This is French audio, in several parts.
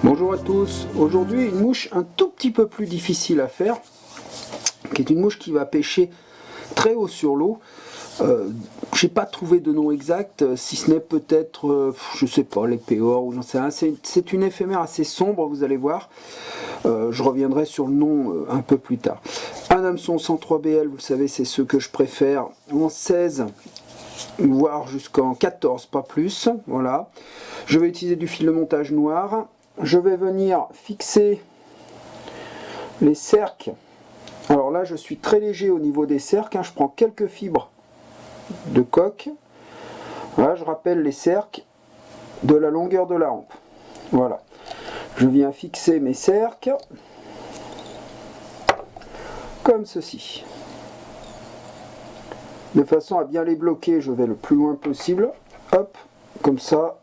Bonjour à tous, aujourd'hui une mouche un tout petit peu plus difficile à faire, qui est une mouche qui va pêcher très haut sur l'eau. J'ai pas trouvé de nom exact, si ce n'est peut-être, je sais pas, les péors ou j'en sais rien. C'est une éphémère assez sombre, vous allez voir. Je reviendrai sur le nom un peu plus tard. Un hameçon 103 BL, vous le savez, c'est ceux que je préfère en 16, voire jusqu'en 14, pas plus. Voilà. Je vais utiliser du fil de montage noir. Je vais venir fixer les cercles. Alors là, je suis très léger au niveau des cercles. Je prends quelques fibres de coque. Voilà, je rappelle les cercles de la longueur de la hampe. Voilà. Je viens fixer mes cercles comme ceci. De façon à bien les bloquer, je vais le plus loin possible. Hop, comme ça.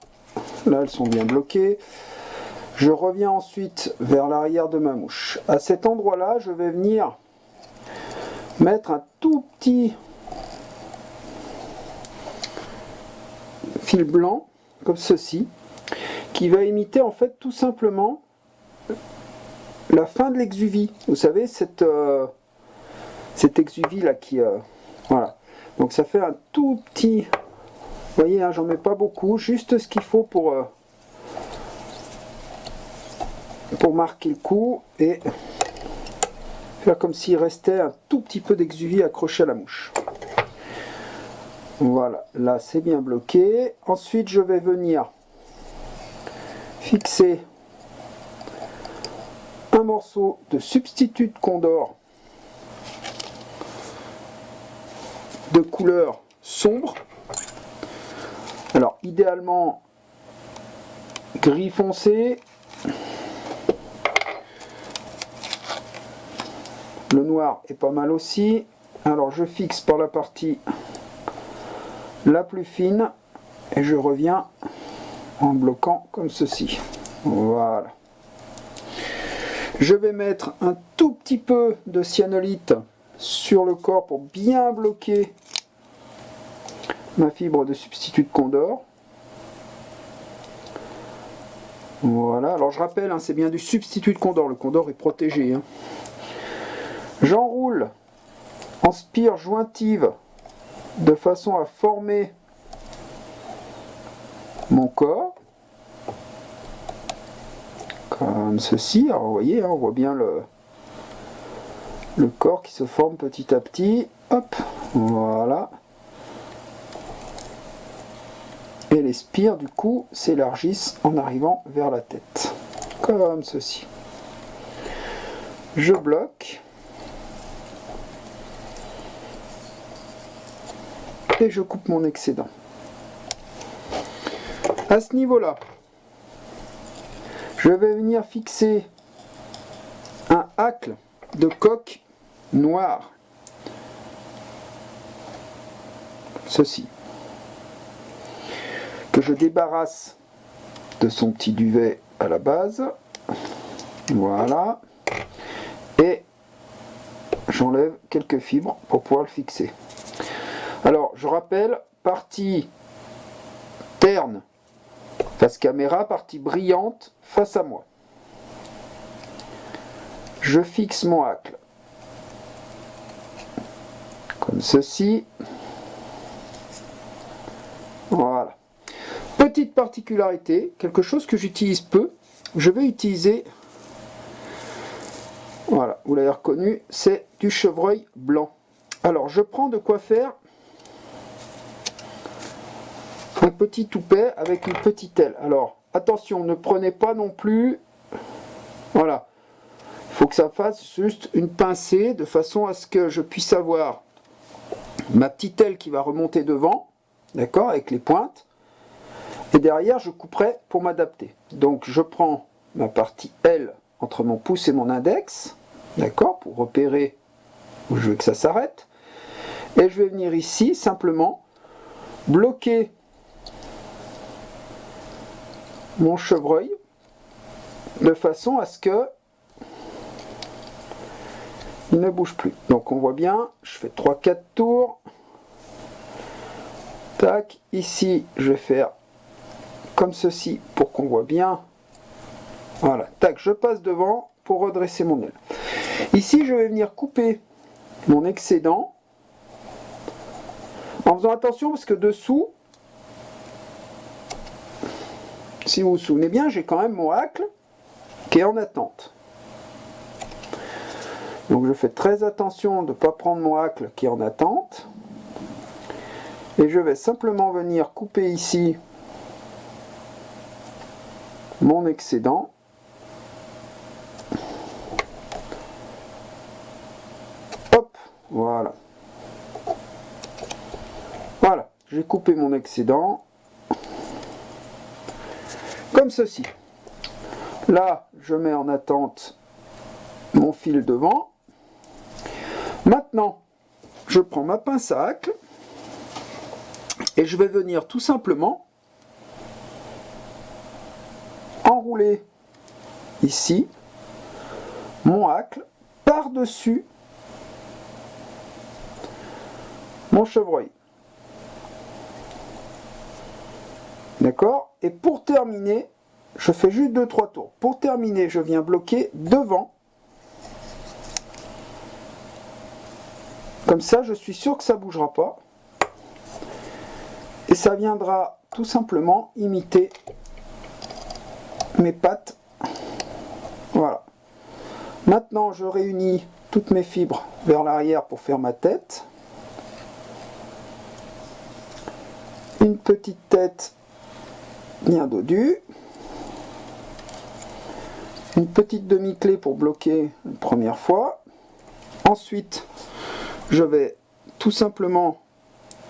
Là, elles sont bien bloquées. Je reviens ensuite vers l'arrière de ma mouche. À cet endroit-là, je vais venir mettre un tout petit fil blanc, comme ceci, qui va imiter en fait tout simplement la fin de l'exuvie. Vous savez, cet exuvie là qui... voilà. Donc ça fait un tout petit... Vous voyez, hein, j'en mets pas beaucoup, juste ce qu'il faut pour marquer le coup et faire comme s'il restait un tout petit peu d'exuvie accroché à la mouche. Voilà, là c'est bien bloqué. Ensuite je vais venir fixer un morceau de substitut de Condor de couleur sombre. Alors idéalement gris foncé. Le noir est pas mal aussi. Alors je fixe par la partie la plus fine et je reviens en bloquant comme ceci. Voilà. Je vais mettre un tout petit peu de cyanolite sur le corps pour bien bloquer ma fibre de substitut de Condor. Voilà. Alors je rappelle, hein, c'est bien du substitut de Condor. Le Condor est protégé. Hein. J'enroule en spire jointive de façon à former mon corps comme ceci. Alors vous voyez, hein, on voit bien le corps qui se forme petit à petit. Hop, voilà. Et les spires du coup s'élargissent en arrivant vers la tête, comme ceci. Je bloque. Et je coupe mon excédent. À ce niveau-là, je vais venir fixer un hacle de coque noir. Ceci. Que je débarrasse de son petit duvet à la base. Voilà. Et j'enlève quelques fibres pour pouvoir le fixer. Alors, je rappelle, partie terne, face caméra, partie brillante, face à moi. Je fixe mon hacle, comme ceci. Voilà. Petite particularité, quelque chose que j'utilise peu, je vais utiliser, voilà, vous l'avez reconnu, c'est du chevreuil blanc. Alors, je prends de quoi faire un petit toupet avec une petite aile. Alors, attention, ne prenez pas non plus... Voilà. Il faut que ça fasse juste une pincée de façon à ce que je puisse avoir ma petite aile qui va remonter devant, d'accord, avec les pointes. Et derrière, je couperai pour m'adapter. Donc, je prends ma partie aile entre mon pouce et mon index, d'accord, pour repérer où je veux que ça s'arrête. Et je vais venir ici, simplement, bloquer mon chevreuil de façon à ce que il ne bouge plus. Donc on voit bien, je fais 3-4 tours. Tac, ici je vais faire comme ceci pour qu'on voit bien Voilà, tac, je passe devant pour redresser mon aile. Ici, je vais venir couper mon excédent en faisant attention parce que dessous, si vous vous souvenez bien, j'ai quand même mon hacle qui est en attente. Donc je fais très attention de ne pas prendre mon hacle qui est en attente. Et je vais simplement venir couper ici mon excédent. Hop, voilà. Voilà, j'ai coupé mon excédent. Comme ceci. Là, je mets en attente mon fil devant. Maintenant, je prends ma pince à hacle et je vais venir tout simplement enrouler ici mon hacle par-dessus mon chevreuil. D'accord? Et pour terminer, je fais juste 2-3 tours. Pour terminer, je viens bloquer devant. Comme ça, je suis sûr que ça ne bougera pas. Et ça viendra tout simplement imiter mes pattes. Voilà. Maintenant, je réunis toutes mes fibres vers l'arrière pour faire ma tête. Une petite tête bien dodue. Une petite demi-clé pour bloquer une première fois. Ensuite, je vais tout simplement,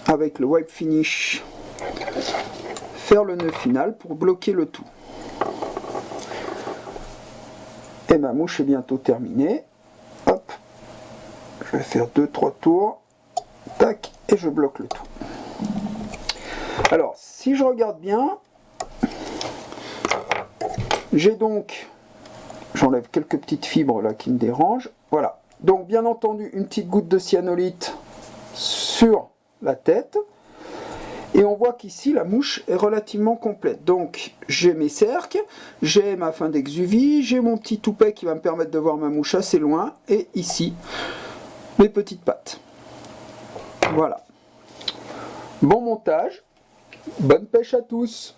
avec le wipe finish, faire le nœud final pour bloquer le tout. Et ma mouche est bientôt terminée. Hop, je vais faire 2-3 tours. Tac, et je bloque le tout. Alors, si je regarde bien, j'ai donc, j'enlève quelques petites fibres là qui me dérangent. Voilà. Donc, bien entendu, une petite goutte de cyanolite sur la tête. Et on voit qu'ici, la mouche est relativement complète. Donc, j'ai mes cercles, j'ai ma fin d'exuvie, j'ai mon petit toupet qui va me permettre de voir ma mouche assez loin. Et ici, mes petites pattes. Voilà. Bon montage. Bonne pêche à tous!